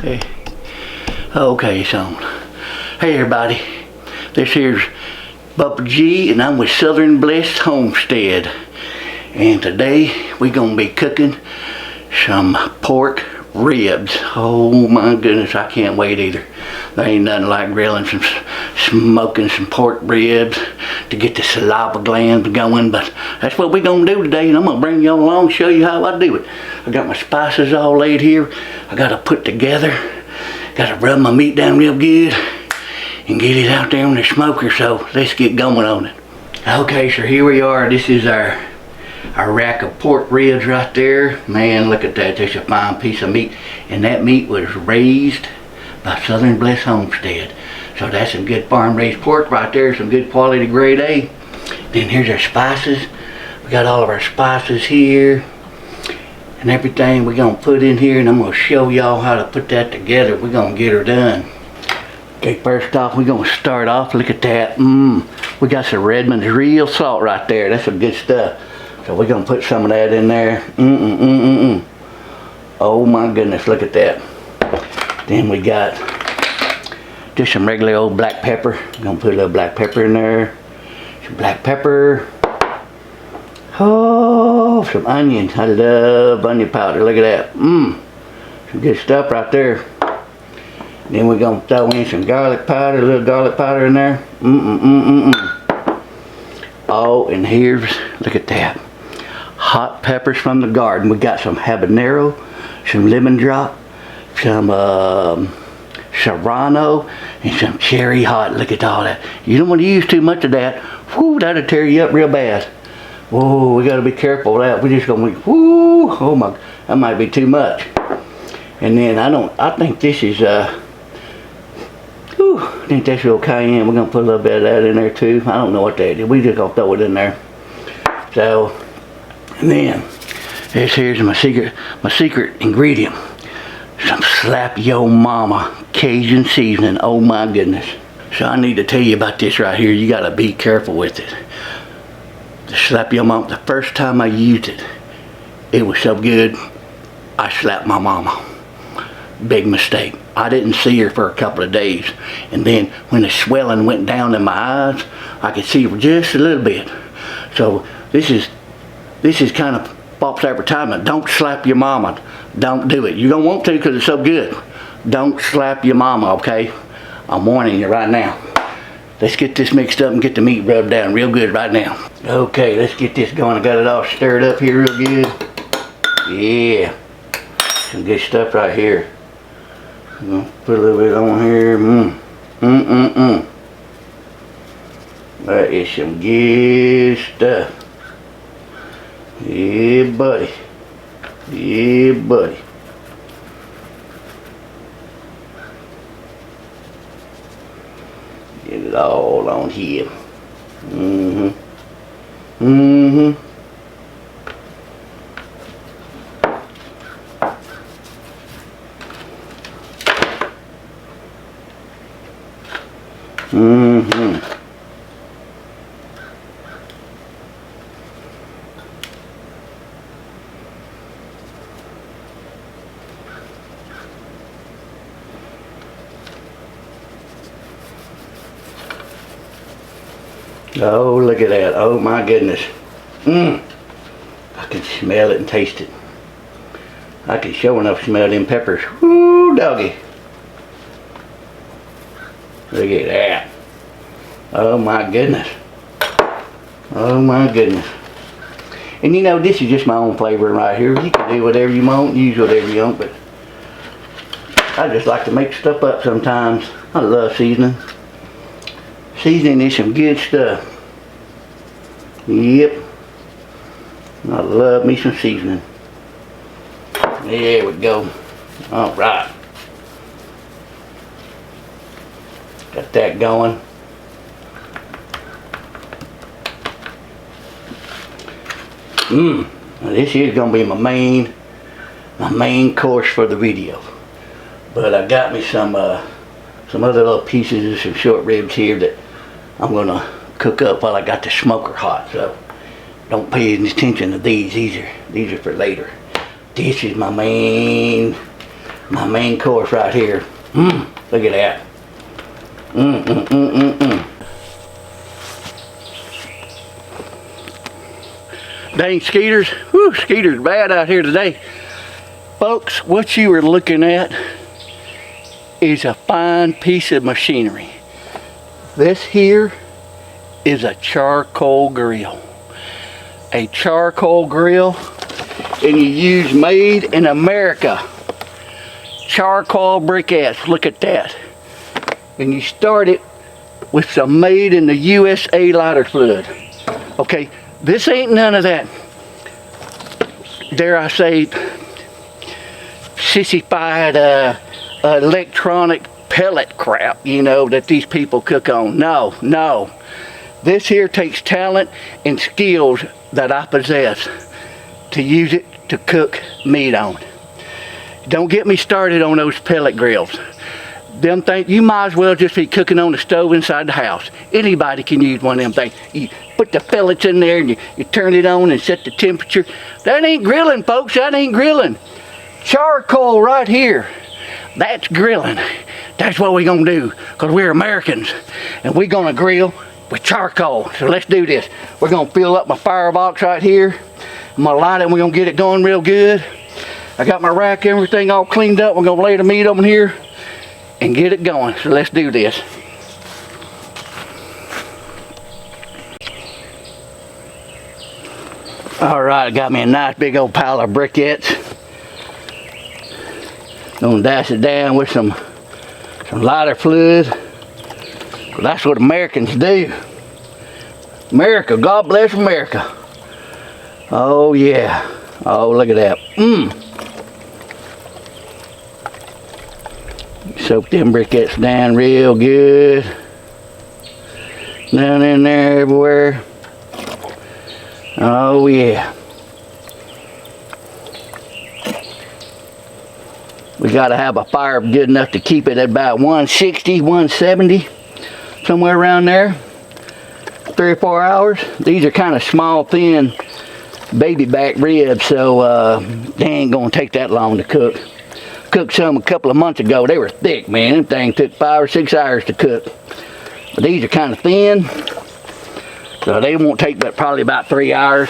Hey. Okay, it's on. Hey everybody, this here's Bubba G and I'm with Southern Blessed Homestead. And today we're gonna be cooking some pork ribs. Oh my goodness, I can't wait either. There ain't nothing like grilling smoking some pork ribs to get the saliva glands going, but that's what we're gonna do today, and I'm gonna bring y'all along, show you how I do it. I got my spices all laid here. I gotta put together, gotta rub my meat down real good and get it out there on the smoker, so let's get going on it. Okay, so here we are. This is our rack of pork ribs right there. Man, look at that. That's a fine piece of meat, and that meat was raised by Southern Blessed Homestead. So that's some good farm raised pork right there, some good quality grade A. Then here's our spices. We got all of our spices here and everything we're gonna put in here, and I'm gonna show y'all how to put that together. We're gonna get her done. Okay, first off, we're gonna start off. Look at that. We got some Redmond's real salt right there. That's some good stuff. So we're gonna put some of that in there. Oh my goodness, look at that. Then we got just some regular old black pepper. I'm gonna put a little black pepper in there. Some black pepper. Oh, some onions. I love onion powder. Look at that. Some good stuff right there. Then we're gonna throw in some garlic powder, a little garlic powder in there. Oh, and here's, look at that. Hot peppers from the garden. We got some habanero, some lemon drop, some serrano, and some cherry hot. Look at all that. You don't want to use too much of that. Whoo, that'll tear you up real bad. Whoa, we gotta be careful of that. We're just gonna be, whoo, oh my, that might be too much. And then I think this is I think that's real cayenne. We're gonna put a little bit of that in there too. I don't know what that is. We just gonna throw it in there. So, and then this here's my secret ingredient. Some slap yo mama Cajun seasoning. Oh my goodness. So I need to tell you about this right here. You gotta be careful with it. The slap yo mama, the first time I used it, it was so good, I slapped my mama. Big mistake. I didn't see her for a couple of days, and then when the swelling went down in my eyes, I could see her just a little bit. So this is kind of false advertisement. Don't slap your mama. Don't do it. You don't want to because it's so good. Don't slap your mama, okay? I'm warning you right now. Let's get this mixed up and get the meat rubbed down real good right now. Okay, let's get this going. I got it all stirred up here real good. Yeah, some good stuff right here. I'm gonna put a little bit on here. That is some good stuff. Yeah, buddy. Yeah, buddy. Get it all on here. Oh, look at that. Oh my goodness. I can smell it and taste it. I can sure enough smell them peppers. Woo, doggy. Look at that. Oh my goodness. Oh my goodness. And you know, this is just my own flavor right here. You can do whatever you want, use whatever you want, but I just like to make stuff up sometimes. I love seasoning. Seasoning is some good stuff. Yep. I love me some seasoning. There we go. Alright. Got that going. Now this is gonna be my main course for the video. But I got me some other little pieces of some short ribs here that I'm gonna cook up while I got the smoker hot. So don't pay any attention to these. These are for later. This is my main My main course right here. Look at that. Dang skeeters. Whew, skeeters bad out here today. Folks, what you are looking at is a fine piece of machinery. This here is a charcoal grill. A charcoal grill, and you use made in America charcoal briquettes. Look at that. And you start it with some made in the USA lighter fluid. Okay, this ain't none of that, dare I say, sissified electronic pellet crap, you know, that these people cook on. No, no. This here takes talent and skills that I possess to use it to cook meat on. Don't get me started on those pellet grills. Them things, you might as well just be cooking on the stove inside the house. Anybody can use one of them things. You put the pellets in there and you turn it on and set the temperature. That ain't grilling, folks. That ain't grilling. Charcoal right here. That's grilling. That's what we're going to do, because we're Americans. And we're going to grill with charcoal. So let's do this. We're going to fill up my firebox right here. I'm going to light it and we're going to get it going real good. I got my rack and everything all cleaned up. We're going to lay the meat over here and get it going. So let's do this. Alright, I got me a nice big old pile of briquettes. Gonna dash it down with some lighter fluid. That's what Americans do. America, God bless America. Oh yeah. Oh, look at that. Soak them briquettes down real good. Down in there everywhere. Oh yeah. We gotta have a fire good enough to keep it at about 160, 170, somewhere around there. 3 or 4 hours. These are kind of small, thin baby back ribs, so they ain't gonna take that long to cook. Cooked some a couple of months ago. They were thick, man. Them things took 5 or 6 hours to cook. But these are kind of thin, so they won't take but probably about 3 hours.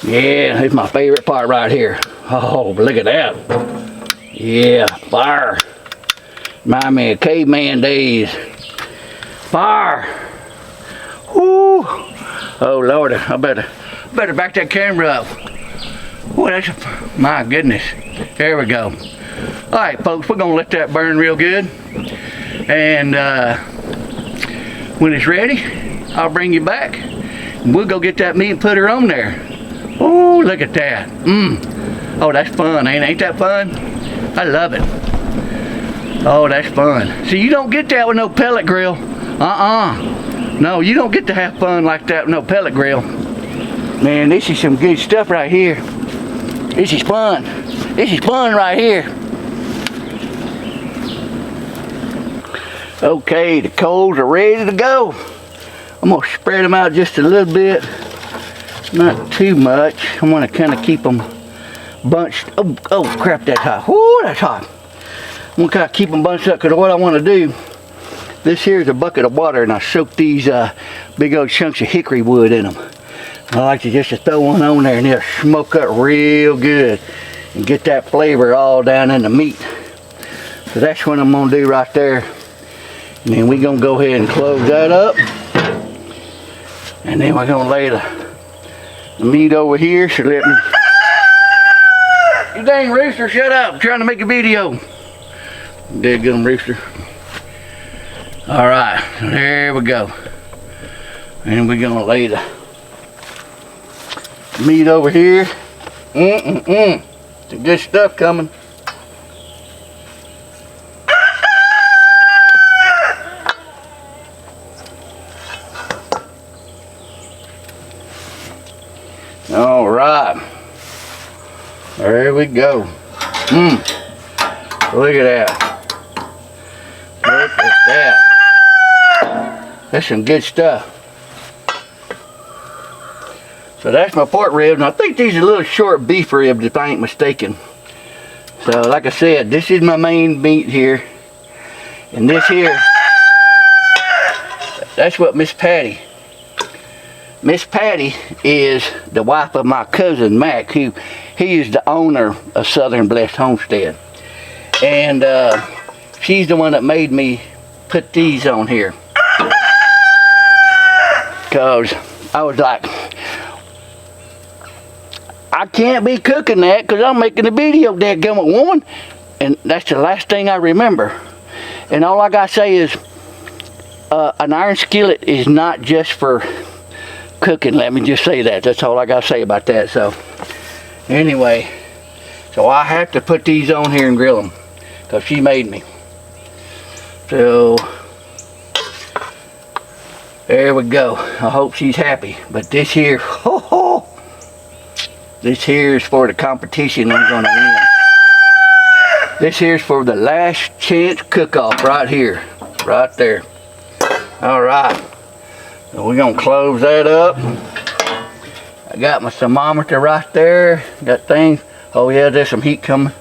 Yeah, it's my favorite part right here. Oh, look at that. Yeah, fire. Remind me of caveman days. Fire. Woo. Oh, Lord, I better back that camera up. Oh, that's, my goodness. There we go. All right, folks, we're going to let that burn real good. And when it's ready, I'll bring you back. And we'll go get that meat and put her on there. Oh, look at that. Oh, that's fun. Ain't that fun? I love it. Oh, that's fun. See, you don't get that with no pellet grill. No, you don't get to have fun like that with no pellet grill. Man, this is some good stuff right here. This is fun. This is fun right here. Okay, the coals are ready to go. I'm going to spread them out just a little bit. Not too much. I want to kind of keep them bunched. Oh crap, that's hot. Whoo, that's hot. I'm going to kind of keep them bunched up, because what I want to do, this here is a bucket of water, and I soak these big old chunks of hickory wood in them. I like to just throw one on there and it'll smoke up real good and get that flavor all down in the meat. So that's what I'm going to do right there. And then we're going to go ahead and close that up. And then we're going to lay the meat over here. So let me... You dang rooster, shut up. I'm trying to make a video. Deadgum rooster. Alright, there we go. And we're going to lay the meat over here. Some good stuff coming. All right, there we go. Look at that. Look at that. That's some good stuff. So that's my pork ribs, and I think these are little short beef ribs if I ain't mistaken. So like I said, this is my main meat here. And this here, that's what Miss Patty. Miss Patty is the wife of my cousin Mac, who he is the owner of Southern Blessed Homestead. And she's the one that made me put these on here. Because I was like, I can't be cooking that because I'm making a video, dadgummit woman. And that's the last thing I remember. And all I gotta say is, an iron skillet is not just for cooking. Let me just say that. That's all I gotta say about that. So, anyway, so I have to put these on here and grill them because she made me. So, there we go. I hope she's happy. But this here, this here is for the competition I'm gonna win. This here's for the last chance cook-off right here. Right there. Alright. So we're gonna close that up. I got my thermometer right there. That thing. Oh yeah, there's some heat coming.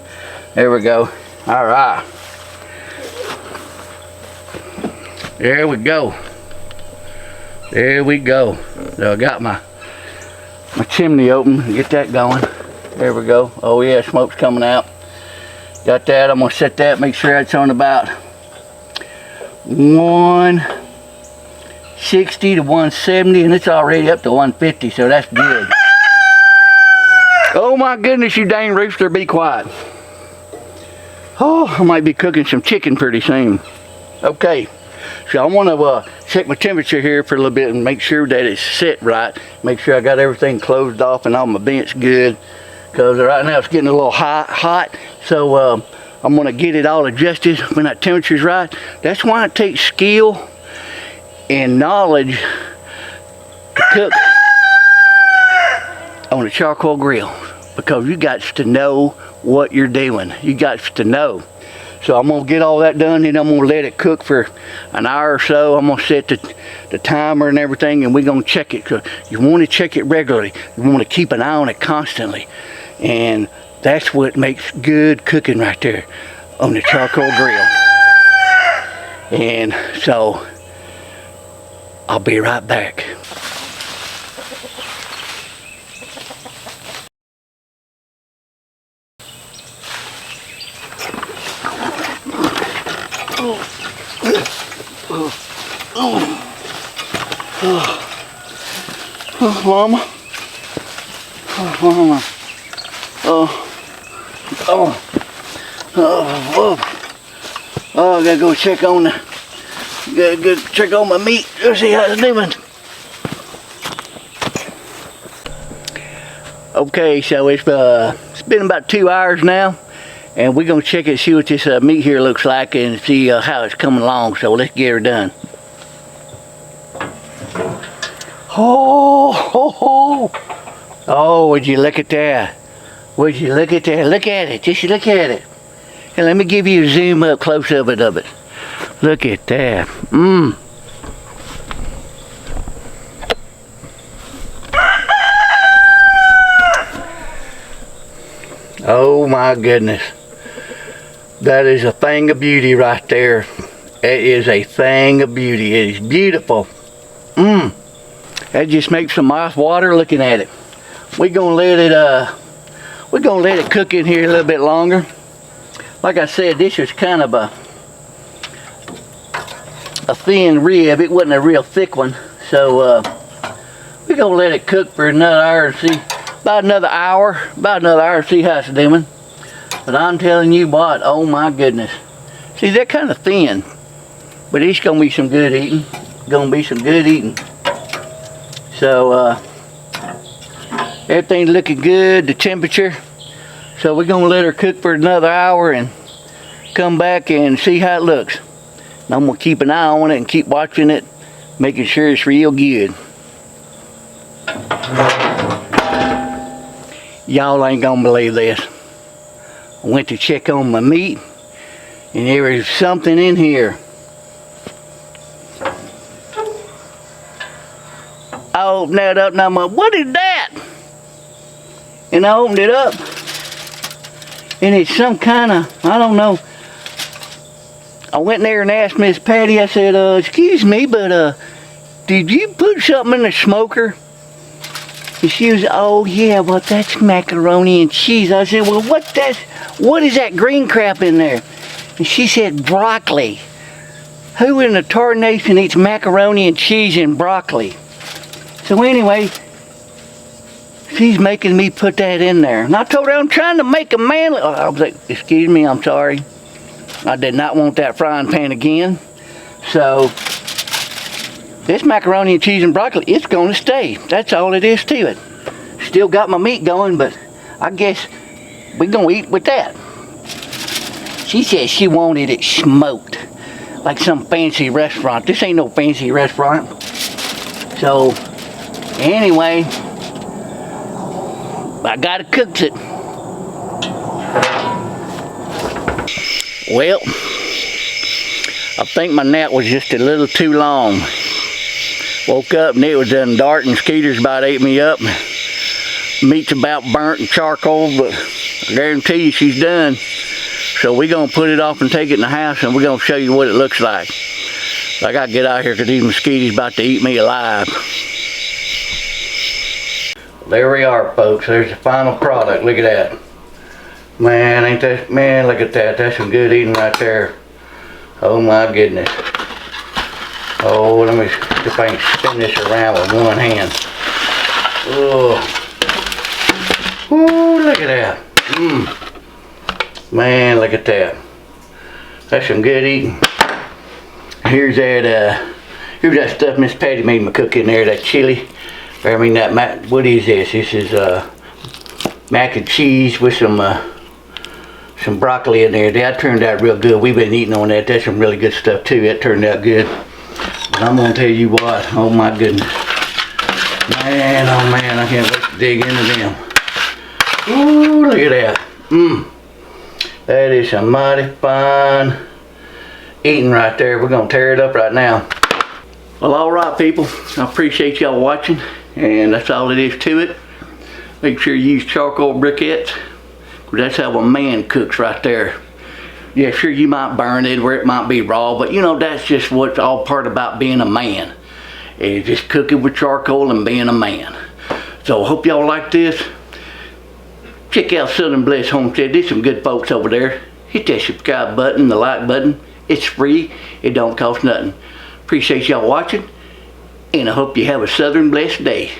There we go. Alright. There we go. There we go. So I got my chimney open. Get that going. There we go. Oh yeah, smoke's coming out. Got that. I'm going to set that, make sure it's on about 160 to 170, and it's already up to 150, so that's good. Oh my goodness, you dang rooster, be quiet. Oh, I might be cooking some chicken pretty soon. Okay, so I want to check my temperature here for a little bit and make sure that it's set right. Make sure I got everything closed off and all my vents good. Because right now it's getting a little hot, so I'm going to get it all adjusted when that temperature's right. That's why it takes skill and knowledge to cook on a charcoal grill, because you got to know what you're doing. You got to know. So I'm going to get all that done, and I'm going to let it cook for an hour or so. I'm going to set the timer and everything, and we're going to check it. Cause you want to check it regularly. You want to keep an eye on it constantly. And that's what makes good cooking right there on the charcoal grill. And so I'll be right back. Mama. Mama. I gotta go check on check on my meat. Let's see how it's doing. Okay, so it's been about 2 hours now, and we're gonna check it, see what this meat here looks like, and see how it's coming along. So let's get her done. Oh, would you look at that? Would you look at that? Look at it. Just look at it. And let me give you a zoom up close of it. Look at that. Oh my goodness. That is a thing of beauty right there. It is a thing of beauty. It is beautiful. That just makes some mouth water looking at it. We're gonna let it cook in here a little bit longer. Like I said, this is kind of a thin rib. It wasn't a real thick one. So we're gonna let it cook for another hour and see. About another hour see how it's doing. But I'm telling you what, oh my goodness. See, they're kind of thin, but it's gonna be some good eating. So everything's looking good, the temperature. So we're gonna let her cook for another hour and come back and see how it looks. And I'm gonna keep an eye on it and keep watching it, making sure it's real good. Y'all ain't gonna believe this. I went to check on my meat, and there was something in here. I opened that up and I'm like, what is that? And I opened it up, And it's some kind of, I don't know. I went in there and asked Miss Patty, I said, excuse me, but did you put something in the smoker? And she was, oh yeah, well that's macaroni and cheese. I said, well what is that green crap in there? And she said, broccoli. Who in the tarnation eats macaroni and cheese and broccoli? So anyway, she's making me put that in there. And I told her I'm trying to make a man. I was like, excuse me, I'm sorry. I did not want that frying pan again. So this macaroni and cheese and broccoli, it's going to stay. That's all it is to it. Still got my meat going, but I guess we're going to eat with that. She said she wanted it smoked, like some fancy restaurant. This ain't no fancy restaurant. So, anyway, I gotta cook it. Well, I think my nap was just a little too long. Woke up and it was done dark and Skeeter's about ate me up. Meat's about burnt and charcoal, but I guarantee you she's done. So we're gonna put it off and take it in the house and we're gonna show you what it looks like. I gotta get out here because these mosquitoes about to eat me alive. There we are, folks. There's the final product. Look at that. Man, ain't that, man, look at that. That's some good eating right there. Oh my goodness. Oh, let me see if I can spin this around with one hand. Oh. Ooh, look at that. Man, look at that. That's some good eating. Here's that stuff Miss Patty made me cook in there, that chili. I mean, what is this? This is mac and cheese with some broccoli in there. That turned out real good. We've been eating on that. That's some really good stuff too. That turned out good. But I'm gonna tell you what. Oh my goodness. Man, oh man, I can't wait to dig into them. Ooh, look at that. That is some mighty fine eating right there. We're gonna tear it up right now. Well, alright people, I appreciate y'all watching, and that's all it is to it. Make sure you use charcoal briquettes, because that's how a man cooks right there. Yeah, sure, you might burn it where it might be raw, but you know, that's just what's all part about being a man. Is just cooking with charcoal and being a man. So I hope y'all like this. Check out Southern Blessed Homestead. There's some good folks over there. Hit that subscribe button, the like button. It's free. It don't cost nothing. Appreciate y'all watching, and I hope you have a Southern blessed day.